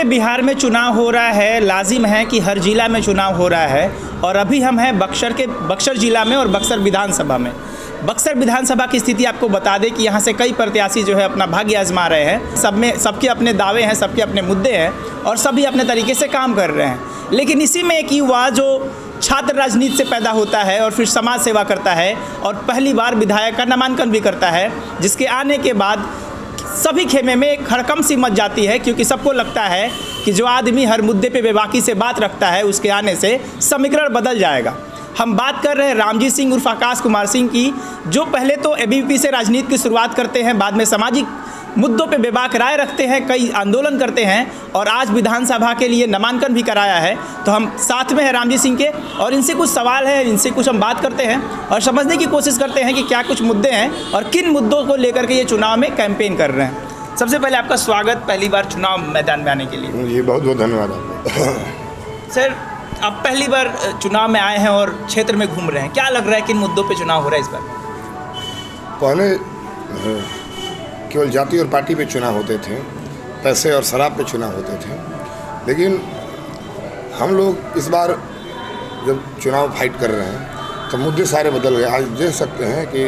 बिहार में चुनाव हो रहा है, लाजिम है कि हर जिला में चुनाव हो रहा है और अभी हम हैं बक्सर जिला में और बक्सर विधानसभा में। बक्सर विधानसभा की स्थिति आपको बता दें कि यहाँ से कई प्रत्याशी जो है अपना भाग्य आजमा रहे हैं। सबके अपने दावे हैं, सबके अपने मुद्दे हैं और सभी अपने तरीके से काम कर रहे हैं। लेकिन इसी में एक युवा जो छात्र राजनीति से पैदा होता है और फिर समाज सेवा करता है और पहली बार विधायक का नामांकन भी करता है, जिसके आने के बाद सभी खेमे में एक हड़कंप सी मच जाती है, क्योंकि सबको लगता है कि जो आदमी हर मुद्दे पे बेबाकी से बात रखता है उसके आने से समीकरण बदल जाएगा। हम बात कर रहे हैं रामजीत सिंह उर्फ आकाश कुमार सिंह की, जो पहले तो एबीवीपी से राजनीति की शुरुआत करते हैं, बाद में सामाजिक मुद्दों पे बेबाक राय रखते हैं, कई आंदोलन करते हैं और आज विधानसभा के लिए नामांकन भी कराया है। तो हम साथ में हैं रामजीत सिंह के और इनसे कुछ सवाल है, इनसे कुछ हम बात करते हैं और समझने की कोशिश करते हैं कि क्या कुछ मुद्दे हैं और किन मुद्दों को लेकर के ये चुनाव में कैंपेन कर रहे हैं। सबसे पहले आपका स्वागत पहली बार चुनाव मैदान में आने के लिए। जी बहुत बहुत धन्यवाद आपको। सर, आप पहली बार चुनाव में आए हैं और क्षेत्र में घूम रहे हैं, क्या लग रहा है किन मुद्दों पे चुनाव हो रहा है इस बार? पहले केवल जाति और पार्टी पे चुनाव होते थे, पैसे और शराब पे चुनाव होते थे, लेकिन हम लोग इस बार जब चुनाव फाइट कर रहे हैं तो मुद्दे सारे बदल गए। आज देख सकते हैं कि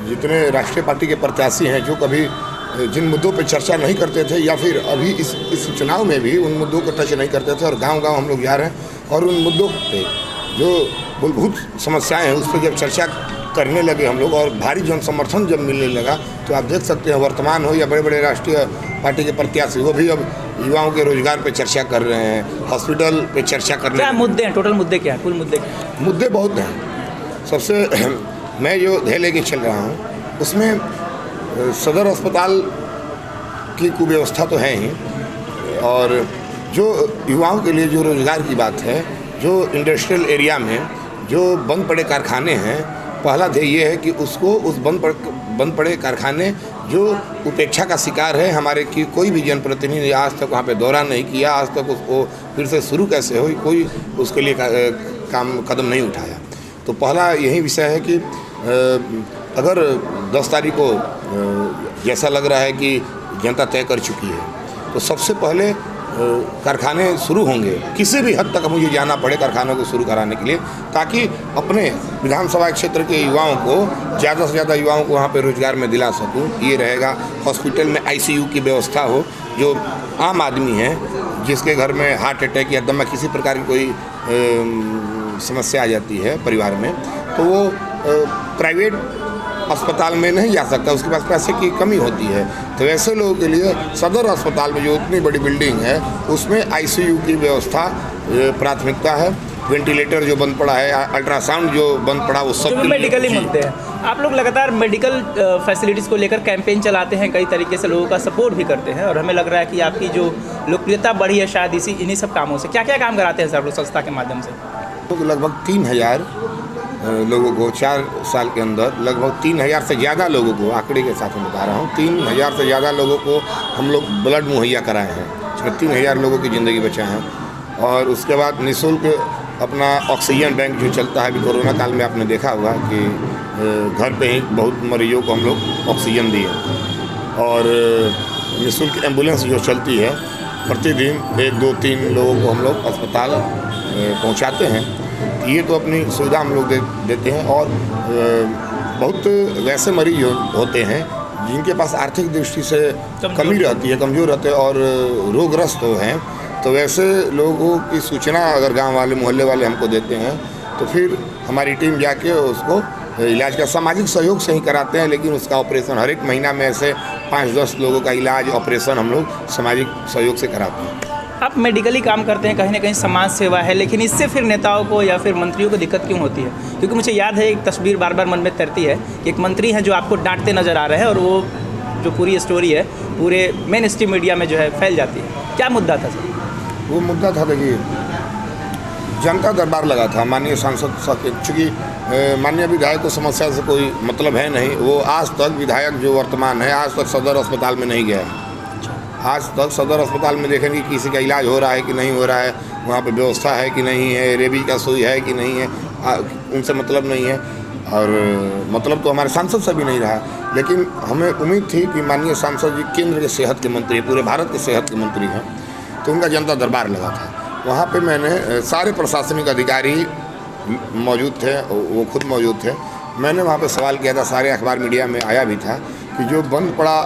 जितने राष्ट्रीय पार्टी के प्रत्याशी हैं जो कभी जिन मुद्दों पे चर्चा नहीं करते थे या फिर अभी इस चुनाव में भी उन मुद्दों को टच नहीं करते थे और गांव-गांव हम लोग जा रहे हैं और उन मुद्दों पे जो मूलभूत समस्याएं हैं उस पर जब चर्चा करने लगे हम लोग और भारी जन समर्थन जब मिलने लगा तो आप देख सकते हैं वर्तमान हो या बड़े बड़े राष्ट्रीय पार्टी के प्रत्याशी वो भी अब युवाओं के रोजगार पे चर्चा कर रहे हैं, हॉस्पिटल पे चर्चा कर रहे हैं। क्या मुद्दे हैं, टोटल मुद्दे क्या हैं, कुल मुद्दे क्या हैं? मुद्दे बहुत हैं। सबसे मैं जो ध्येय लेके चल रहा हूँ उसमें सदर अस्पताल की कुव्यवस्था तो है ही और जो युवाओं के लिए जो रोजगार की बात है, जो इंडस्ट्रियल एरिया में जो बंद पड़े कारखाने हैं, पहला ध्येय ये है कि उसको उस बंद पड़े कारखाने जो उपेक्षा का शिकार है, हमारे की कोई भी जनप्रतिनिधि आज तक वहाँ पे दौरा नहीं किया, आज तक उसको फिर से शुरू कैसे हो कोई उसके लिए कदम नहीं उठाया। तो पहला यही विषय है कि अगर 10 तारीख को जैसा लग रहा है कि जनता तय कर चुकी है तो सबसे पहले कारखाने शुरू होंगे, किसी भी हद तक मुझे जाना पड़े कारखानों को शुरू कराने के लिए, ताकि अपने विधानसभा क्षेत्र के युवाओं को ज़्यादा से ज़्यादा युवाओं को वहाँ पे रोजगार में दिला सकूँ। ये रहेगा। हॉस्पिटल में ICU की व्यवस्था हो, जो आम आदमी है जिसके घर में हार्ट अटैक या दमा किसी प्रकार की कोई समस्या आ जाती है परिवार में, तो वो प्राइवेट अस्पताल में नहीं जा सकता, उसके पास पैसे की कमी होती है। तो ऐसे लोगों के लिए सदर अस्पताल में जो इतनी बड़ी बिल्डिंग है उसमें ICU की व्यवस्था प्राथमिकता है। वेंटिलेटर जो बंद पड़ा है, अल्ट्रासाउंड जो बंद पड़ा, वो सब मेडिकली मुद्दे हैं। आप लोग लगातार मेडिकल फैसिलिटीज़ को लेकर कैंपेन चलाते हैं, कई तरीके से लोगों का सपोर्ट भी करते हैं और हमें लग रहा है कि आपकी जो लोकप्रियता बढ़ी है शायद इन्हीं सब कामों से। क्या क्या काम कराते हैं सर लोग संस्था के माध्यम से? तो लगभग 3000 लोगों को 4 साल के अंदर लगभग 3000 से ज़्यादा लोगों को, आंकड़े के साथ मैं बता रहा हूँ, 3000 से ज़्यादा लोगों को हम लोग ब्लड मुहैया कराए हैं, इसमें 3000 लोगों की ज़िंदगी बचाए हैं। और उसके बाद निःशुल्क अपना ऑक्सीजन बैंक जो चलता है, अभी कोरोना काल में आपने देखा होगा कि घर पे ही बहुत मरीजों को हम लोग ऑक्सीजन दिए और निःशुल्क एम्बुलेंस जो चलती है, प्रतिदिन 1, 2, 3 लोगों को हम लोग अस्पताल पहुँचाते हैं। ये तो अपनी सुविधा हम लोग देते हैं और बहुत वैसे मरीज होते हैं जिनके पास आर्थिक दृष्टि से कमी रहती है, कमज़ोर रहते हैं और रोगग्रस्त हैं, तो वैसे लोगों की सूचना अगर गांव वाले मोहल्ले वाले हमको देते हैं तो फिर हमारी टीम जाके उसको इलाज का सामाजिक सहयोग से ही कराते हैं, लेकिन उसका ऑपरेशन हर एक महीना में ऐसे 5-10 लोगों का इलाज ऑपरेशन हम लोग सामाजिक सहयोग से कराते हैं। आप मेडिकली काम करते हैं, कहीं ना कहीं समाज सेवा है, लेकिन इससे फिर नेताओं को या फिर मंत्रियों को दिक्कत क्यों होती है? क्योंकि मुझे याद है एक तस्वीर बार बार मन में तैरती है कि एक मंत्री हैं जो आपको डांटते नज़र आ रहे हैं और वो जो पूरी स्टोरी है पूरे मेन स्ट्रीम मीडिया में जो है फैल जाती है। क्या मुद्दा था सर? वो मुद्दा था, देखिए, जनता दरबार लगा था माननीय सांसद साहब, चूँकि माननीय विधायक को समस्या से कोई मतलब है नहीं, वो आज तक विधायक जो वर्तमान है आज तक सदर अस्पताल में नहीं गया है। आज तक सदर अस्पताल में देखेंगे किसी का इलाज हो रहा है कि नहीं हो रहा है, वहाँ पे व्यवस्था है कि नहीं है, रेबीज का सुई है कि नहीं है, उनसे मतलब नहीं है और मतलब तो हमारे सांसद से भी नहीं रहा। लेकिन हमें उम्मीद थी कि माननीय सांसद जी केंद्र के सेहत के मंत्री, पूरे भारत के सेहत के मंत्री हैं, तो उनका जनता दरबार लगा था। वहाँ पे मैंने सारे प्रशासनिक अधिकारी मौजूद थे, वो खुद मौजूद थे। मैंने वहाँ पे सवाल किया था, सारे अखबार मीडिया में आया भी था कि जो बंद पड़ा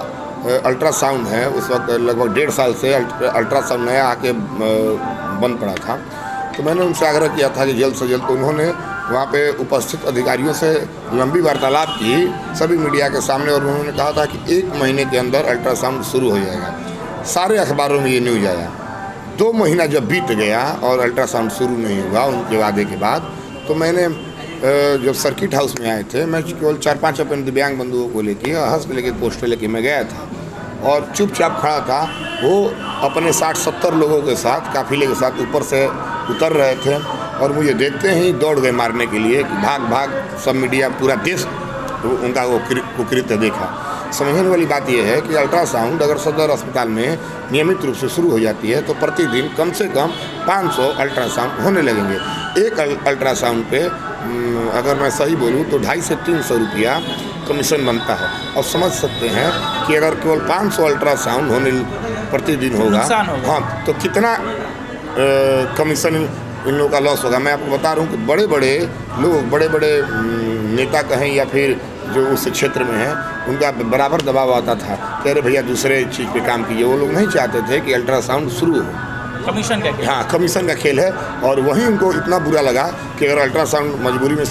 अल्ट्रासाउंड है, उस वक्त लगभग 1.5 साल से अल्ट्रासाउंड नया आके बंद पड़ा था। तो मैंने उनसे आग्रह किया था कि जल्द से जल्द, तो उन्होंने वहाँ पे उपस्थित अधिकारियों से लंबी वार्तालाप की सभी मीडिया के सामने, और उन्होंने कहा था कि 1 महीने के अंदर अल्ट्रासाउंड शुरू हो जाएगा। सारे अखबारों में ये न्यूज़ आया। 2 महीना जब बीत गया और अल्ट्रासाउंड शुरू नहीं हुआ उनके वादे के बाद, तो मैंने जब सर्किट हाउस में आए थे, मैं केवल 4-5 अपने दिव्यांग बंधुओं को लेके, हंस लेके, पोस्टर लेके मैं गया था और चुपचाप खड़ा था। वो अपने 60-70 लोगों के साथ, काफिले के साथ ऊपर से उतर रहे थे और मुझे देखते ही दौड़ गए मारने के लिए कि भाग भाग। सब मीडिया, पूरा देश उनका वो कुकृत्य देखा। समझने वाली बात यह है कि अल्ट्रासाउंड अगर सदर अस्पताल में नियमित रूप से शुरू हो जाती है तो प्रतिदिन कम से कम 500 अल्ट्रासाउंड होने लगेंगे। एक अल्ट्रासाउंड पे अगर मैं सही बोलूँ तो 250 से 300 रुपया कमीशन बनता है। और समझ सकते हैं कि अगर केवल 500 अल्ट्रासाउंड होने प्रतिदिन होगा, हाँ, तो कितना कमीशन इन लोगों का लॉस होगा। मैं आपको बता रहा हूँ कि बड़े बड़े लोग, बड़े बड़े नेता कहें या फिर जो उस क्षेत्र में हैं, उनका बराबर दबाव आता था कि अरे भैया दूसरे चीज़ पे काम कीजिए। वो लोग नहीं चाहते थे कि अल्ट्रासाउंड शुरू हो। कमीशन का खेल। हाँ, कमीशन का खेल है। और वहीं उनको इतना बुरा लगा कि अगर अल्ट्रासाउंड मजबूरी में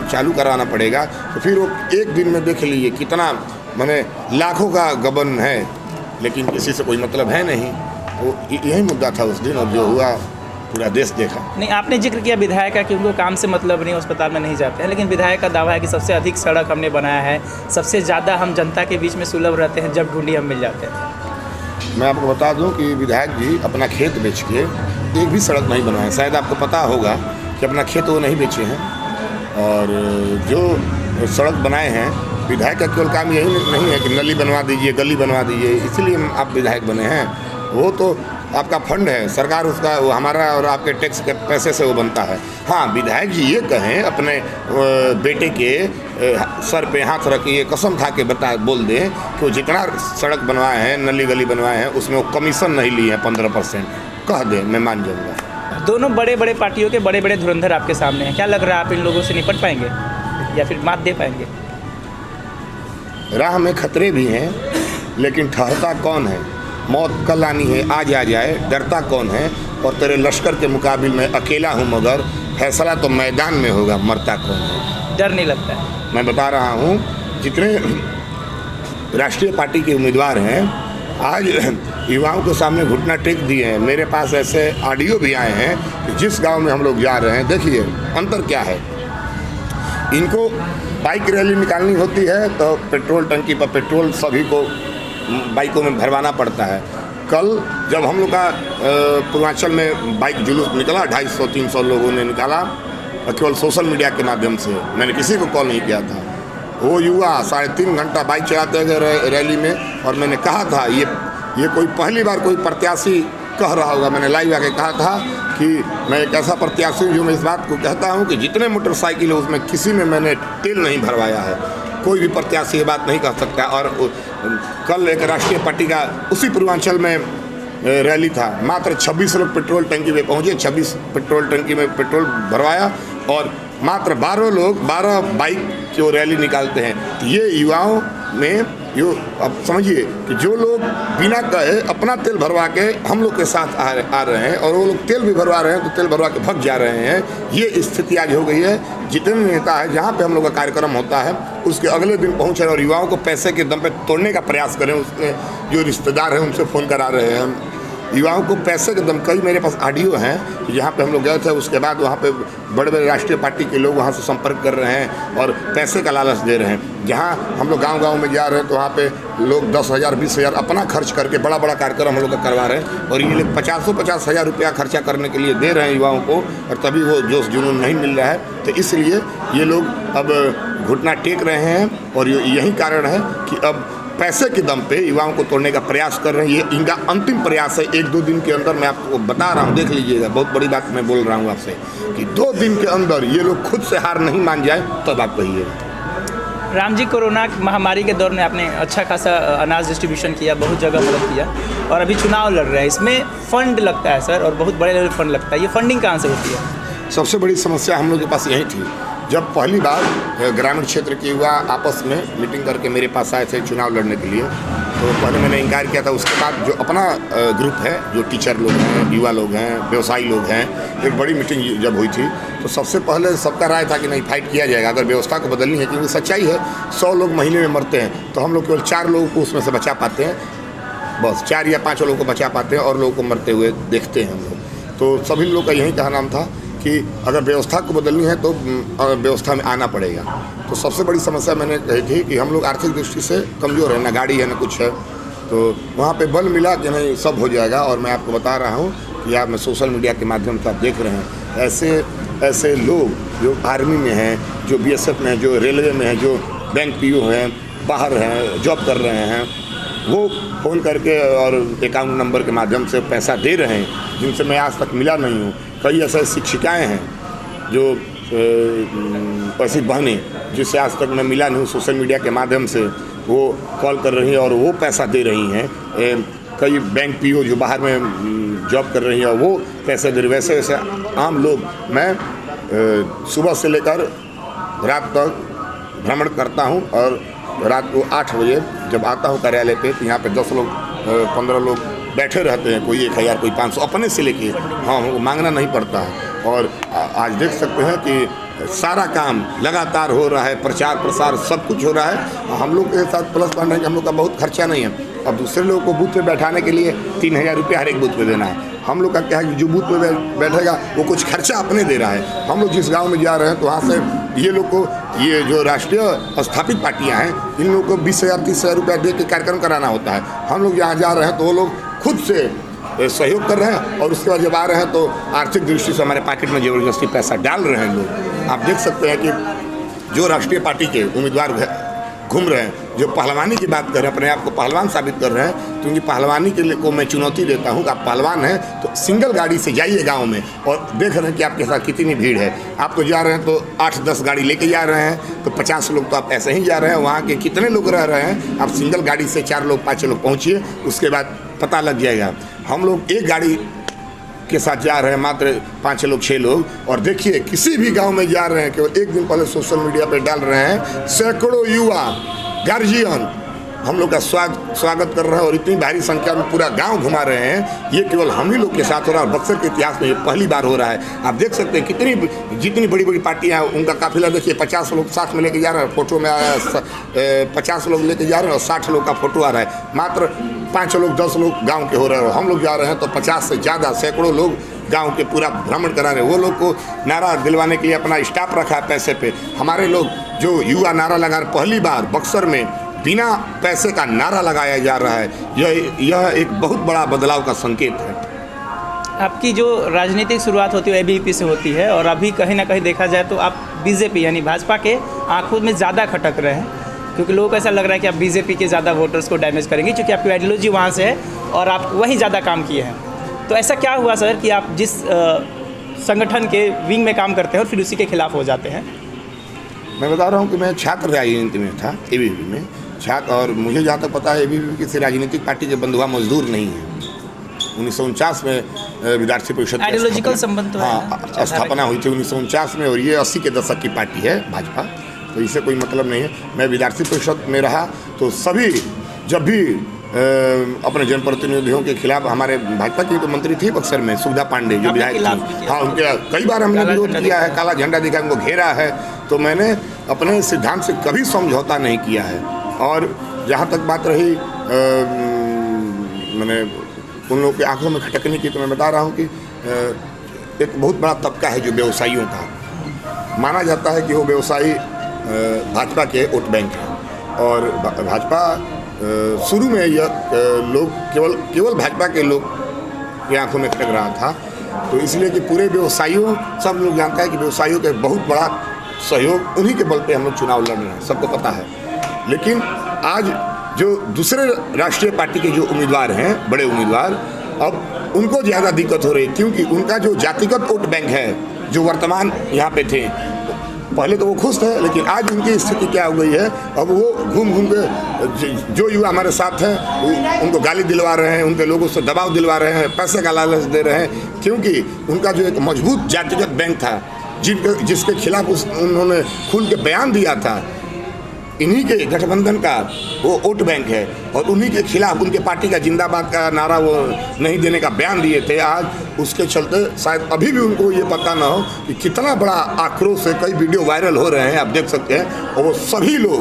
चालू कराना पड़ेगा तो फिर वो एक दिन में देख लीजिए कितना, माने लाखों का गबन है, लेकिन किसी से कोई मतलब है नहीं। वो यही मुद्दा था उस दिन, और जो हुआ पूरा देश देखा। नहीं, आपने जिक्र किया विधायक का कि उनको काम से मतलब नहीं, अस्पताल में नहीं जाते हैं, लेकिन विधायक का दावा है कि सबसे अधिक सड़क हमने बनाया है, सबसे ज़्यादा हम जनता के बीच में सुलभ रहते हैं, जब ढूंढी हम मिल जाते हैं। मैं आपको बता दूं कि विधायक जी अपना खेत बेच के एक भी सड़क नहीं बनवाए। शायद आपको पता होगा कि अपना खेत वो नहीं बेचे हैं, और जो सड़क बनाए हैं, विधायक का केवल काम यही नहीं है कि नली बनवा दीजिए, गली बनवा दीजिए, इसीलिए आप विधायक बने हैं। वो तो आपका फंड है, सरकार उसका, वो हमारा और आपके टैक्स के पैसे से वो बनता है। हाँ, विधायक जी ये कहें अपने बेटे के सर पे हाथ रखिए, कसम खा के बोल दें कि वो जितना सड़क बनवाए हैं, नली गली बनवाए हैं, उसमें वो कमीशन नहीं लिए हैं 15%, कह दें, मैं मान जाऊँगा। दोनों बड़े बड़े पार्टियों के बड़े बड़े धुरंधर आपके सामने हैं। क्या लग रहा है, आप इन लोगों से निपट पाएंगे या फिर मात दे पाएंगे? राह में खतरे भी हैं, लेकिन ठहरता कौन है? मौत कल आनी है, आज आ जाए, डरता कौन है? और तेरे लश्कर के मुकाबिल में अकेला हूँ, मगर फैसला तो मैदान में होगा, मरता कौन है? डर नहीं लगता है? मैं बता रहा हूँ, जितने राष्ट्रीय पार्टी के उम्मीदवार हैं आज युवाओं के सामने घुटना टेक दिए हैं। मेरे पास ऐसे ऑडियो भी आए हैं कि जिस गांव में हम लोग जा रहे हैं, देखिए अंतर क्या है। इनको बाइक रैली निकालनी होती है तो पेट्रोल टंकी पर पेट्रोल सभी को बाइकों में भरवाना पड़ता है। कल जब हम लोग का पूर्वांचल में बाइक जुलूस निकला, 250-300 लोगों ने निकाला, केवल सोशल मीडिया के माध्यम से, मैंने किसी को कॉल नहीं किया था। वो युवा 3.5 घंटा बाइक चलाते गए रैली में, और मैंने कहा था ये कोई पहली बार कोई प्रत्याशी कह रहा होगा। मैंने लाइव आके कहा था कि मैं एक ऐसा प्रत्याशी हूँ जो मैं इस बात को कहता हूँ कि जितने मोटरसाइकिल है उसमें किसी में मैंने तेल नहीं भरवाया है। कोई भी प्रत्याशी ये बात नहीं कह सकता। और कल एक राष्ट्रीय पार्टी का उसी पूर्वांचल में रैली था, मात्र 26 लोग पेट्रोल टंकी में पहुँचे, 26 पेट्रोल टंकी में पेट्रोल भरवाया, और मात्र 12 लोग 12 बाइक जो रैली निकालते हैं। ये युवाओं में यो, अब समझिए कि जो लोग बिना कहे अपना तेल भरवा के हम लोग के साथ आ रहे हैं, और वो लोग तेल भी भरवा रहे हैं तो तेल भरवा के भाग जा रहे हैं। ये स्थिति आज हो गई है। जितने नेता है, जहाँ पे हम लोग का कार्यक्रम होता है उसके अगले दिन पहुँचे और युवाओं को पैसे के दम पे तोड़ने का प्रयास करें। उसके जो रिश्तेदार हैं उनसे फ़ोन करा रहे हैं युवाओं को पैसे के दम। कई मेरे पास ऑडियो हैं जहाँ पे हम लोग गए थे, उसके बाद वहाँ पे बड़े बड़े राष्ट्रीय पार्टी के लोग वहाँ से संपर्क कर रहे हैं और पैसे का लालच दे रहे हैं। जहाँ हम लोग गांव-गांव में जा रहे हैं तो वहाँ पे लोग 10,000 20,000 अपना खर्च करके बड़ा बड़ा कार्यक्रम हम लोग का करवा रहे हैं, और ये लोग 50 हज़ार रुपया खर्चा करने के लिए दे रहे हैं युवाओं को, और तभी वो जोश जुनून नहीं मिल रहा है। तो इसलिए ये लोग अब घुटना टेक रहे हैं, और यही कारण है कि अब पैसे के दम पे युवाओं को तोड़ने का प्रयास कर रहे हैं। ये इनका अंतिम प्रयास है। 1-2 दिन के अंदर, मैं आपको बता रहा हूँ, देख लीजिएगा, बहुत बड़ी बात मैं बोल रहा हूँ आपसे, कि 2 दिन के अंदर ये लोग खुद से हार नहीं मान जाए तब आप कहिए। राम जी, कोरोना महामारी के दौर में आपने अच्छा खासा अनाज डिस्ट्रीब्यूशन किया, बहुत जगह मदद किया। और अभी चुनाव लड़ रहे हैं, इसमें फंड लगता है सर, और बहुत बड़े लेवल फंड लगता है, ये फंडिंग कहाँ से होती है? सबसे बड़ी समस्या हम लोग के पास यही थी। जब पहली बार ग्रामीण क्षेत्र के युवा आपस में मीटिंग करके मेरे पास आए थे चुनाव लड़ने के लिए, तो पहले मैंने इनकार किया था। उसके बाद जो अपना ग्रुप है, जो टीचर लोग हैं, युवा लोग हैं, व्यवसायी लोग हैं, एक बड़ी मीटिंग जब हुई थी तो सबसे पहले सबका राय था कि नहीं, फाइट किया जाएगा, अगर व्यवस्था को बदलनी है, क्योंकि सच्चाई है 100 लोग महीने में मरते हैं तो हम लोग केवल 4 लोगों को उसमें से बचा पाते हैं, बस 4 या 5 लोगों को बचा पाते हैं और लोगों को मरते हुए देखते हैं हम लोग। तो सभी लोग का यही कहना था कि अगर व्यवस्था को बदलनी है तो व्यवस्था में आना पड़ेगा। तो सबसे बड़ी समस्या मैंने कही थी कि हम लोग आर्थिक दृष्टि से कमज़ोर हैं, ना गाड़ी है ना कुछ है, तो वहाँ पे बल मिला कि नहीं सब हो जाएगा। और मैं आपको बता रहा हूँ कि आप मैं सोशल मीडिया के माध्यम से आप देख रहे हैं, ऐसे लोग जो आर्मी में हैं, जो BSF में हैं, जो रेलवे में हैं, जो बैंक PO हैं, बाहर हैं, जॉब कर रहे हैं, वो फ़ोन करके और अकाउंट नंबर के माध्यम से पैसा दे रहे हैं, जिनसे मैं आज तक मिला नहीं हूँ। कई ऐसे शिक्षिकाएं हैं जो ऐसी बहनें जिससे आज तक मैं मिला नहीं हूँ, सोशल मीडिया के माध्यम से वो कॉल कर रही हैं और वो पैसा दे रही हैं। कई बैंक PO जो बाहर में जॉब कर रही हैं वो पैसे दे रही। वैसे आम लोग, मैं सुबह से लेकर रात तक भ्रमण करता हूँ और रात को 8 बजे जब आता हूँ कार्यालय पे तो यहाँ पे 10 लोग 15 लोग बैठे रहते हैं, कोई 1000 कोई 500 अपने से लेके, हाँ हमको मांगना नहीं पड़ता है। और आज देख सकते हैं कि सारा काम लगातार हो रहा है, प्रचार प्रसार सब कुछ हो रहा है। हम लोग के साथ प्लस पॉइंट है कि हम लोग का बहुत खर्चा नहीं है। अब दूसरे लोगों को बूथ पे बैठाने के लिए 3000 रुपया हर एक बूथ पे देना है। हम लोग का क्या है कि जो बूथ पे बैठेगा वो कुछ खर्चा अपने दे रहा है। हम लोग जिस गांव में जा रहे हैं तो वहाँ से ये लोग को, ये जो राष्ट्रीय स्थापित पार्टियां हैं, इन लोगों को 20,000 30,000 रुपया दे के कार्यक्रम कराना होता है। हम लोग यहाँ जा रहे हैं तो वो लोग खुद से सहयोग कर रहे हैं और उसके बाद जब आ रहे हैं तो आर्थिक दृष्टि से हमारे पॉकेट में ज़बरदस्ती पैसा डाल रहे हैं लोग। आप देख सकते हैं कि जो राष्ट्रीय पार्टी के उम्मीदवार घूम रहे हैं, जो पहलवानी की बात कर रहे हैं, अपने आप को पहलवान साबित कर रहे हैं, क्योंकि पहलवानी के लिए को मैं चुनौती देता हूं कि आप पहलवान हैं तो सिंगल गाड़ी से जाइए गांव में और देख रहे हैं कि आपके साथ कितनी भीड़ है। आप तो जा रहे हैं तो 8-10 गाड़ी लेके जा रहे हैं तो 50 लोग तो आप ऐसे ही जा रहे हैं। वहाँ के कितने लोग रह रहे हैं, आप सिंगल गाड़ी से 4 लोग 5 लोग पहुँचिए, उसके बाद पता लग जाएगा। हम लोग एक गाड़ी के साथ जा रहे हैं, मात्र 5 लोग 6 लोग, और देखिए किसी भी गांव में जा रहे हैं, केवल एक दिन पहले सोशल मीडिया पे डाल रहे हैं, सैकड़ों युवा गार्जियन हम लोग का स्वागत कर रहे हैं और इतनी भारी संख्या में पूरा गांव घुमा रहे हैं। ये केवल हम ही लोग के साथ हो रहा है और बक्सर के इतिहास में ये पहली बार हो रहा है। आप देख सकते हैं जितनी बड़ी बड़ी पार्टियां हैं उनका काफिला देखिए, 50 लोग साथ में लेके जा रहे हैं, फोटो में आया 50 लोग लेके जा रहे हैं और 60 लोग का फोटो आ रहा है। मात्र 5 लोग 10 लोग गाँव के हो रहे हैं, हम लोग जा रहे हैं तो 50 से ज़्यादा सैकड़ों लोग गांव के पूरा भ्रमण करा रहे हैं। वो लोग को नारा दिलवाने के लिए अपना स्टाफ रखा है पैसे पे। हमारे लोग जो युवा नारा लगा रहे, पहली बार बक्सर में बिना पैसे का नारा लगाया जा रहा है। यह एक बहुत बड़ा बदलाव का संकेत है। आपकी जो राजनीतिक शुरुआत होती है ABVP से होती है और अभी कहीं ना कहीं देखा जाए तो आप BJP यानी भाजपा के आंखों में ज़्यादा खटक रहे हैं, क्योंकि लोगों को ऐसा लग रहा है कि आप BJP के ज़्यादा वोटर्स को डैमेज करेंगे, क्योंकि आपकी आइडियोलॉजी वहाँ से है और आप वहीं ज़्यादा काम किए हैं। तो ऐसा क्या हुआ सर कि आप जिस संगठन के विंग में काम करते हैं और फिर उसी के खिलाफ हो जाते हैं? मैं बता रहा हूँ कि मैं छात्र राजनीति में था, ABVP में छात्र, और मुझे जहाँ तक पता है ABVP किसी राजनीतिक पार्टी के बंधुआ मजदूर नहीं है। 1949 में विद्यार्थी परिषद आइडियोलॉजिकल संबंध तो हाँ स्थापना हुई थी 1949 में, और ये 80 के दशक की पार्टी है भाजपा, तो इससे कोई मतलब नहीं है। मैं विद्यार्थी परिषद में रहा तो सभी जब भी अपने जनप्रतिनिधियों के खिलाफ, हमारे भाजपा की तो मंत्री थी बक्सर में सुविधा पांडे जो विधायक थी, हाँ उनके कई बार हमने विरोध किया है, काला झंडा दिखा, उनको घेरा है, तो मैंने अपने सिद्धांत से कभी समझौता नहीं किया है। और जहाँ तक बात रही मैंने उन लोगों की आंखों में खटकने की, तो मैं बता रहा हूँ कि एक बहुत बड़ा तबका है जो व्यवसायियों का, माना जाता है कि वो व्यवसायी भाजपा के वोट बैंक हैं। और भाजपा शुरू में यह लोग केवल भाजपा के लोग की आंखों में खटक रहा था, तो इसलिए कि पूरे व्यवसायियों, सब लोग जानता है कि व्यवसायियों का बहुत बड़ा सहयोग, उन्हीं के बल पे हम लोग चुनाव लड़ रहे हैं, सबको पता है। लेकिन आज जो दूसरे राष्ट्रीय पार्टी के जो उम्मीदवार हैं, बड़े उम्मीदवार, अब उनको ज़्यादा दिक्कत हो रही है, क्योंकि उनका जो जातिगत वोट बैंक है, जो वर्तमान यहाँ पे थे, पहले तो वो खुश थे, लेकिन आज उनकी स्थिति क्या हो गई है, अब वो घूम घूम के जो युवा हमारे साथ हैं उनको गाली दिलवा रहे हैं, उनके लोगों से दबाव दिलवा रहे हैं, पैसे का लालच दे रहे हैं, क्योंकि उनका जो एक मजबूत जातिगत बैंक था जिसके खिलाफ उन्होंने खुल के बयान दिया था, इन्हीं के गठबंधन का वो वोट बैंक है और उन्हीं के खिलाफ उनके पार्टी का जिंदाबाद का नारा वो नहीं देने का बयान दिए थे। आज उसके चलते शायद अभी भी उनको ये पता ना हो कि कितना बड़ा आक्रोश है। कई वीडियो वायरल हो रहे हैं, आप देख सकते हैं। और वो सभी लोग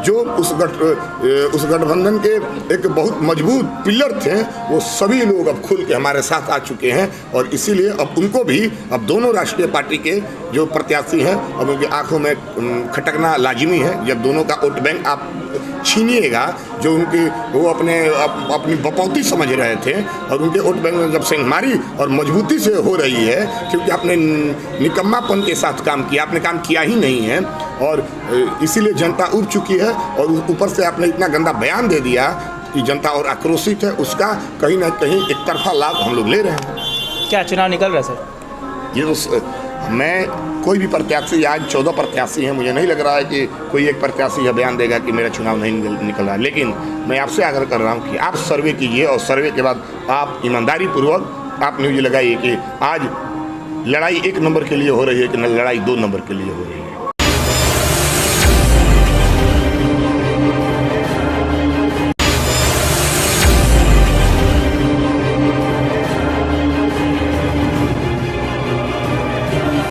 जो उस गठबंधन के एक बहुत मजबूत पिलर थे, वो सभी लोग अब खुल के हमारे साथ आ चुके हैं। और इसीलिए अब उनको भी, अब दोनों राष्ट्रीय पार्टी के जो प्रत्याशी हैं, अब उनकी आंखों में खटकना लाजिमी है। जब दोनों का वोट बैंक आप छीनिएगा, जो वो अपनी बपौती समझ रहे थे, और उनके वोट बैंक में जब सेंधमारी और मजबूती से हो रही है, क्योंकि आपने निकम्मापन के साथ काम किया, आपने काम किया ही नहीं है, और इसीलिए जनता उब चुकी है। और ऊपर से आपने इतना गंदा बयान दे दिया कि जनता और आक्रोशित है। उसका कहीं ना कहीं एक तरफा लाभ हम लोग ले रहे हैं। क्या चुनाव निकल रहा है सर? ये मैं कोई भी प्रत्याशी, आज 14 प्रत्याशी हैं, मुझे नहीं लग रहा है कि कोई एक प्रत्याशी यह बयान देगा कि मेरा चुनाव नहीं निकल रहा है। लेकिन मैं आपसे आग्रह कर रहा हूँ कि आप सर्वे कीजिए, और सर्वे के बाद आप ईमानदारी पूर्वक आप न्यूज लगाइए कि आज लड़ाई 1 नंबर के लिए हो रही है कि लड़ाई 2 नंबर के लिए हो रही है।